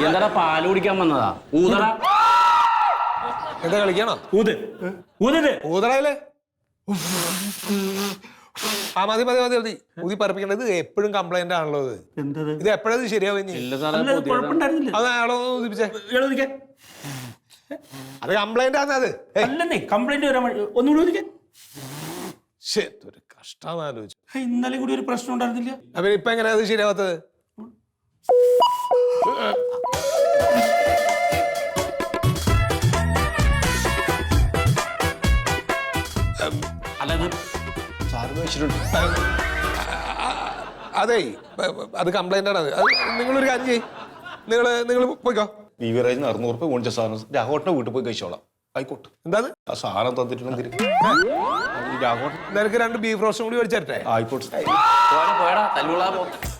എന്താ പാല് കുടിക്കാൻ വന്നതാ? ഊതടാ. എന്താ കളിക്കണോ? ഊതറയില്ലേ? ആ മതി മതി മതി മതി. ഊതി പറപ്പിക്കേണ്ടത് എപ്പോഴും കംപ്ലൈന്റ് ആണല്ലോ ഇത് എപ്പോഴത് ശരിയാവും? അത് അയാളോ ഊതിപ്പിച്ചേ. അത് കംപ്ലൈന്റ് ആണ്. അത് അല്ലെന്നേ കംപ്ലൈന്റ് വരാൻ ഒന്നുകൂടി ഒരു കഷ്ടം ആലോചിച്ചു. ഇന്നലെ കൂടി ഒരു പ്രശ്നം ഉണ്ടായിരുന്നില്ല. അപ്പൊ ഇപ്പൊ എങ്ങനെയാ അത് ശരിയാവാത്തത്? അതെ അത് കംപ്ലൈന്റ് ആണ്. അത് നിങ്ങളൊരു കാര്യം ചെയ്യ്. നിങ്ങൾ പോയിക്കോ. ബീവറേജിന് 600 രൂപ മേടിച്ച സാധനം രാഘവട്ടനെ വീട്ടിൽ പോയി കഴിച്ചോളാം. ആയിക്കോട്ടെ. എന്താണ് ആ സാധനം തന്നിട്ടുണ്ടെങ്കിൽ രാഘവട്ടൻ നിനക്ക് 2 ബീഫ് റോസ്റ്റും കൂടി മേടിച്ചേരട്ടെ? ആയിക്കോട്ടെ. പോയടാ തല്ലുള്ളാ പോ.